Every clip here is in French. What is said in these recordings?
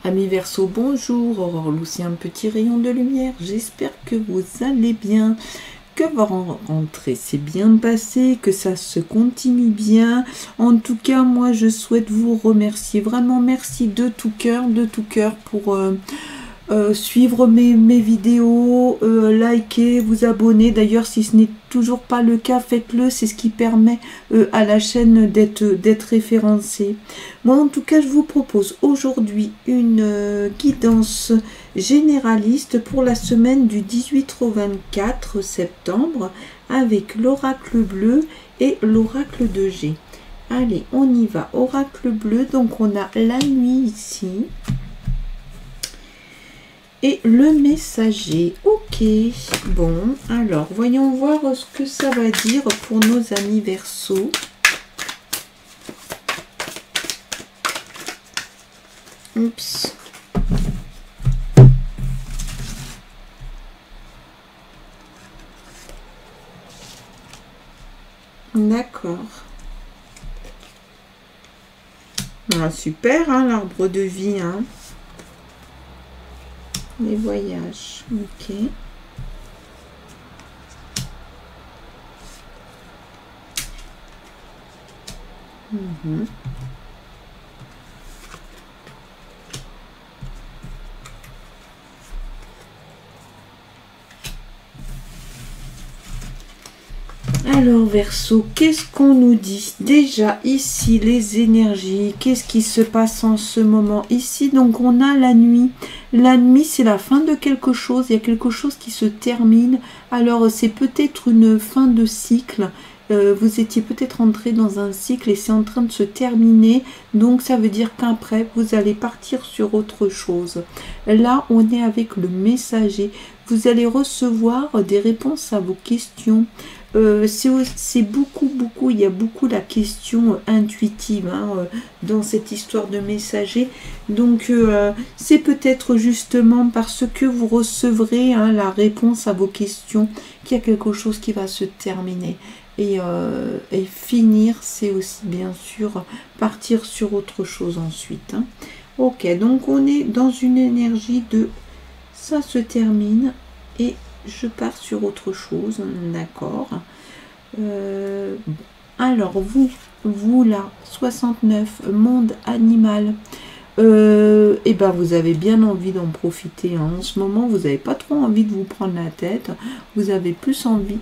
Amis Verseau, bonjour, Aurore Lucien, petit rayon de lumière, j'espère que vous allez bien, que votre rentrée s'est bien passée, que ça se continue bien. En tout cas, moi je souhaite vous remercier, vraiment merci de tout cœur pour suivre mes vidéos, liker, vous abonner. D'ailleurs, si ce n'est toujours pas le cas, faites-le, c'est ce qui permet à la chaîne d'être référencée. Moi, en tout cas, je vous propose aujourd'hui une guidance généraliste pour la semaine du 18 au 24 septembre avec l'oracle bleu et l'oracle de G. Allez, on y va. Oracle bleu, donc on a la nuit ici. Et le messager, ok, bon, alors voyons voir ce que ça va dire pour nos amis Verseau. Oups. D'accord. Ah, super, hein, l'arbre de vie, hein. Les voyages, ok. Alors Verseau, qu'est-ce qu'on nous dit? Déjà ici les énergies, qu'est-ce qui se passe en ce moment? Ici donc on a la nuit. La nuit c'est la fin de quelque chose, il y a quelque chose qui se termine. Alors c'est peut-être une fin de cycle. Vous étiez peut-être entré dans un cycle et c'est en train de se terminer. Donc ça veut dire qu'après vous allez partir sur autre chose. Là on est avec le messager. Vous allez recevoir des réponses à vos questions. C'est beaucoup, il y a beaucoup la question intuitive hein, dans cette histoire de messager. Donc, c'est peut-être justement parce que vous recevrez hein, la réponse à vos questions qu'il y a quelque chose qui va se terminer. Et finir, c'est aussi bien sûr partir sur autre chose ensuite. Hein. Ok, donc on est dans une énergie de ça se termine et je pars sur autre chose, d'accord. Alors, vous là, 69, monde animal, et ben vous avez bien envie d'en profiter. Hein. En ce moment, vous n'avez pas trop envie de vous prendre la tête, vous avez plus envie,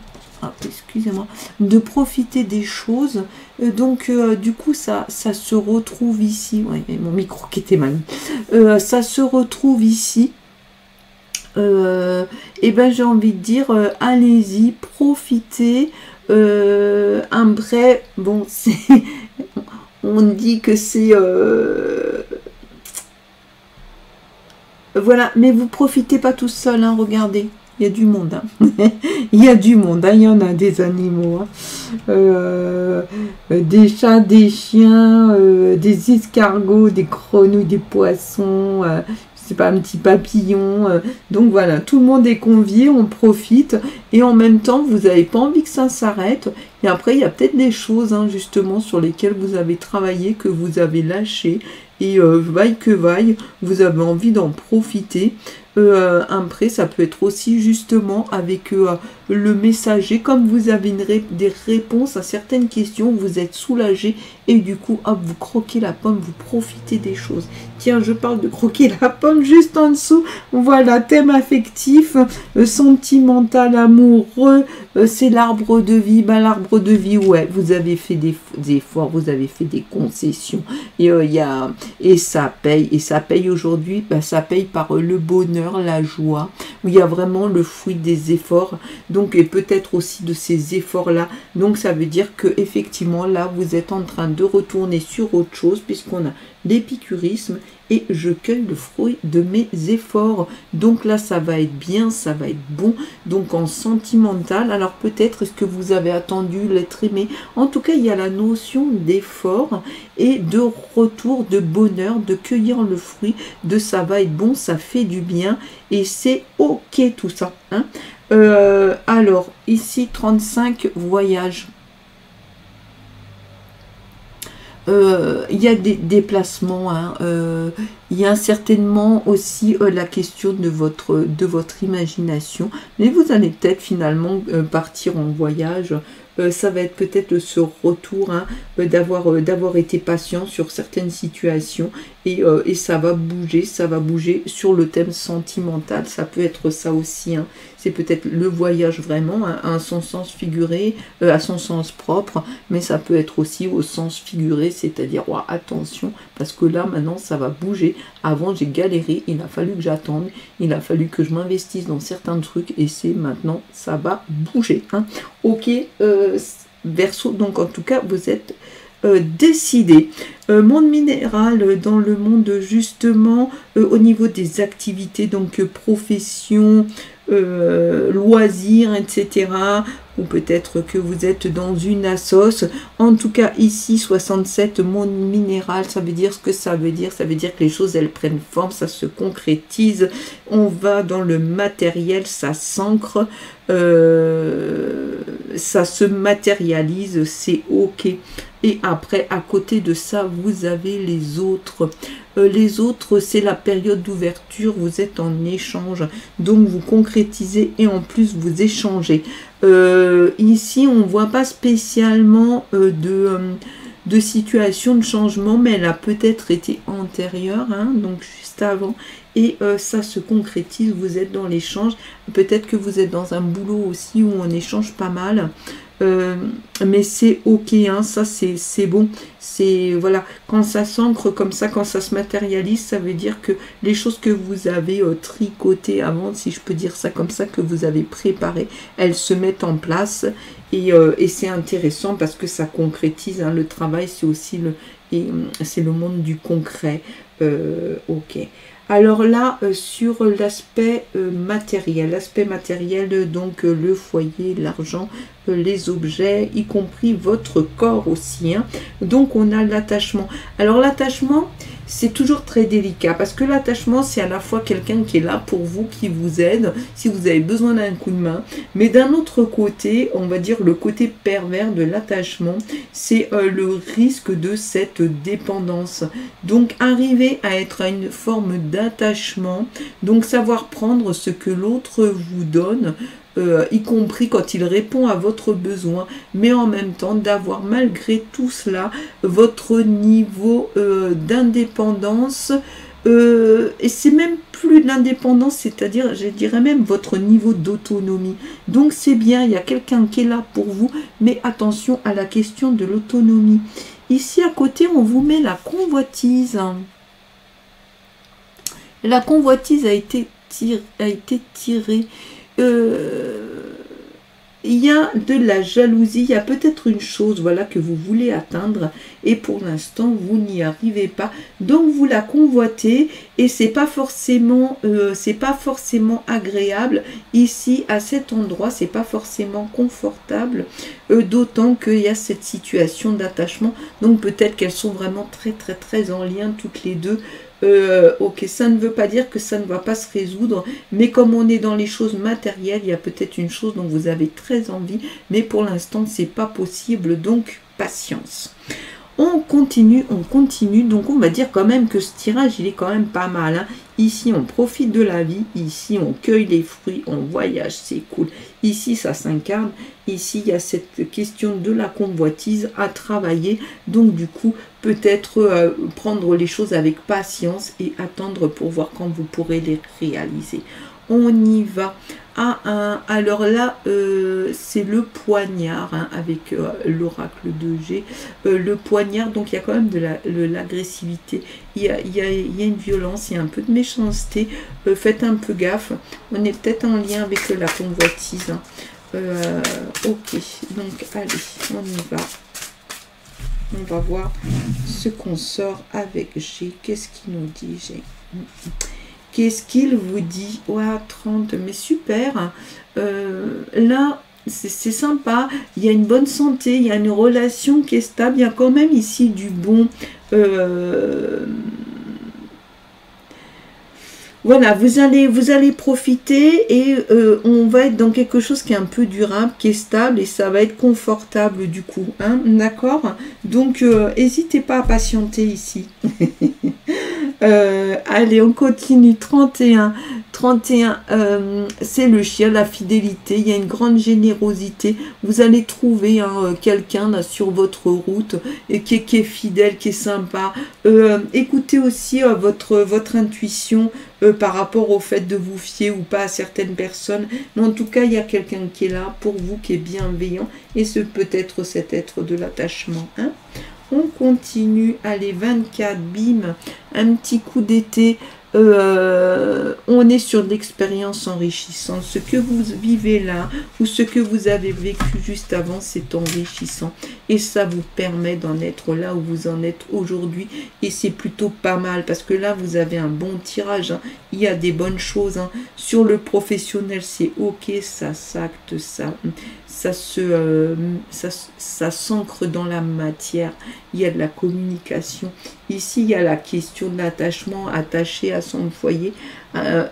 excusez-moi, de profiter des choses. Donc, du coup, ça se retrouve ici. Ouais, mon micro qui était mal. Ça se retrouve ici. Et ben j'ai envie de dire allez-y, profitez. Un prêt, bon, c'est on dit que c'est voilà, mais vous profitez pas tout seul, hein, regardez, il y a du monde, hein. Il y a du monde, hein, il y en a des animaux, hein. Des chats, des chiens, des escargots, des grenouilles, des poissons, c'est pas un petit papillon, donc voilà, tout le monde est convié, on profite, et en même temps, vous n'avez pas envie que ça s'arrête, et après, il y a peut-être des choses, hein, justement, sur lesquelles vous avez travaillé, que vous avez lâché, et vaille que vaille, vous avez envie d'en profiter. Après, ça peut être aussi justement avec le messager, comme vous avez des réponses à certaines questions, vous êtes soulagé et du coup, hop, vous croquez la pomme, vous profitez des choses. Tiens, je parle de croquer la pomme juste en dessous. Voilà, thème affectif, sentimental, amoureux, c'est l'arbre de vie. Ben, l'arbre de vie, ouais, vous avez fait des efforts, vous avez fait des concessions et et ça paye aujourd'hui, ben, ça paye par le bonheur, la joie, où il y a vraiment le fruit des efforts, donc et peut-être aussi de ces efforts là, donc ça veut dire que effectivement là vous êtes en train de retourner sur autre chose puisqu'on a l'épicurisme et je cueille le fruit de mes efforts, donc là ça va être bien, ça va être bon, donc en sentimental, alors peut-être est-ce que vous avez attendu l'être aimé, en tout cas il y a la notion d'effort et de retour, de bonheur, de cueillir le fruit, de ça va être bon, ça fait du bien et c'est ok tout ça, hein. Alors ici 35 voyages. Il y a des déplacements, hein, il y a certainement aussi la question de votre imagination, mais vous allez peut-être finalement partir en voyage. Ça va être peut-être ce retour, hein, d'avoir été patient sur certaines situations et ça va bouger sur le thème sentimental. Ça peut être ça aussi, hein. C'est peut-être le voyage vraiment, hein, à son sens figuré, à son sens propre, mais ça peut être aussi au sens figuré, c'est-à-dire oh, attention, parce que là maintenant ça va bouger. Avant j'ai galéré, il a fallu que j'attende, il a fallu que je m'investisse dans certains trucs et c'est maintenant ça va bouger, hein. Ok, Verseau, donc en tout cas vous êtes décidé. Monde minéral, dans le monde justement au niveau des activités, donc profession, loisirs, etc. Ou peut-être que vous êtes dans une assoce. En tout cas, ici, 67, monde minéral, ça veut dire ce que ça veut dire. Ça veut dire que les choses, elles prennent forme, ça se concrétise. On va dans le matériel, ça s'ancre, ça se matérialise, c'est ok. Et après, à côté de ça, vous avez les autres. Les autres, c'est la période d'ouverture, vous êtes en échange. Donc, vous concrétisez et en plus, vous échangez. Ici, on ne voit pas spécialement de situation de changement, mais elle a peut-être été antérieure, hein, donc juste avant. Et ça se concrétise, vous êtes dans l'échange. Peut-être que vous êtes dans un boulot aussi où on échange pas mal. Mais c'est ok, hein, ça c'est bon. C'est voilà, quand ça s'ancre comme ça, quand ça se matérialise, ça veut dire que les choses que vous avez tricotées avant, si je peux dire ça comme ça, que vous avez préparées, elles se mettent en place. Et c'est intéressant parce que ça concrétise, hein, le travail, c'est aussi c'est le monde du concret. Ok. Alors là, sur l'aspect matériel, donc le foyer, l'argent, les objets, y compris votre corps aussi, hein. Donc on a l'attachement. Alors l'attachement, c'est toujours très délicat parce que l'attachement, c'est à la fois quelqu'un qui est là pour vous, qui vous aide si vous avez besoin d'un coup de main. Mais d'un autre côté, on va dire le côté pervers de l'attachement, c'est le risque de cette dépendance. Donc arriver à être à une forme d'attachement, donc savoir prendre ce que l'autre vous donne, y compris quand il répond à votre besoin, mais en même temps d'avoir malgré tout cela votre niveau d'indépendance, et c'est même plus l'indépendance, c'est-à-dire je dirais même votre niveau d'autonomie. Donc c'est bien, il y a quelqu'un qui est là pour vous, mais attention à la question de l'autonomie. Ici à côté on vous met la convoitise. La convoitise a été tirée. Il y a de la jalousie, il y a peut-être une chose, voilà, que vous voulez atteindre et pour l'instant vous n'y arrivez pas, donc vous la convoitez et c'est pas forcément agréable ici à cet endroit, c'est pas forcément confortable, d'autant qu'il y a cette situation d'attachement, donc peut-être qu'elles sont vraiment très en lien toutes les deux. Ok, ça ne veut pas dire que ça ne va pas se résoudre, mais comme on est dans les choses matérielles, il y a peut-être une chose dont vous avez très envie, mais pour l'instant c'est pas possible, donc patience. On continue, donc on va dire quand même que ce tirage il est quand même pas mal, hein. Ici on profite de la vie, ici on cueille les fruits, on voyage, c'est cool. Ici ça s'incarne, ici il y a cette question de la convoitise à travailler, donc du coup peut-être prendre les choses avec patience et attendre pour voir quand vous pourrez les réaliser. On y va. Alors là, c'est le poignard, hein, avec l'oracle de G. Le poignard, donc il y a quand même de l'agressivité, il y a une violence, il y a un peu de méchanceté. Faites un peu gaffe, on est peut-être en lien avec la convoitise, hein. Ok, donc allez, on y va. On va voir ce qu'on sort avec G. Qu'est-ce qu'il nous dit, G? Qu'est-ce qu'il vous dit? Ouais, 30, mais super. Là, c'est sympa. Il y a une bonne santé, il y a une relation qui est stable. Il y a quand même ici du bon. Voilà, vous allez profiter et on va être dans quelque chose qui est un peu durable, qui est stable et ça va être confortable du coup, hein, d'accord? Donc, n'hésitez pas à patienter ici. Allez, on continue. 31. 31, c'est le chien, la fidélité. Il y a une grande générosité. Vous allez trouver quelqu'un sur votre route et qui est fidèle, qui est sympa. Écoutez aussi votre intuition par rapport au fait de vous fier ou pas à certaines personnes. Mais en tout cas, il y a quelqu'un qui est là pour vous, qui est bienveillant. Et ce peut être cet être de l'attachement. Hein. On continue, allez, 24, bim, un petit coup d'été, on est sur l'expérience enrichissante. Ce que vous vivez là, ou ce que vous avez vécu juste avant, c'est enrichissant. Et ça vous permet d'en être là où vous en êtes aujourd'hui. Et c'est plutôt pas mal, parce que là, vous avez un bon tirage. Hein. Il y a des bonnes choses. Hein. Sur le professionnel, c'est ok, ça s'acte, ça s'ancre dans la matière. Il y a de la communication. Ici, il y a la question de l'attachement, attaché à son foyer,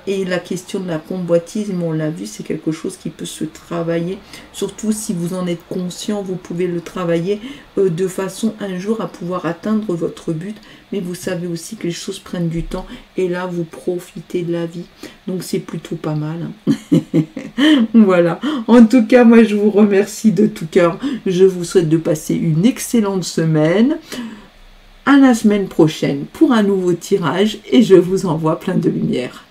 et la question de la convoitise, mais on l'a vu, c'est quelque chose qui peut se travailler. Surtout si vous en êtes conscient, vous pouvez le travailler de façon un jour à pouvoir atteindre votre but. Mais vous savez aussi que les choses prennent du temps, et là, vous profitez de la vie. Donc, c'est plutôt pas mal. Hein. Voilà. En tout cas, moi, je vous remercie de tout cœur. Je vous souhaite de passer une excellente semaine. À la semaine prochaine pour un nouveau tirage et je vous envoie plein de lumière.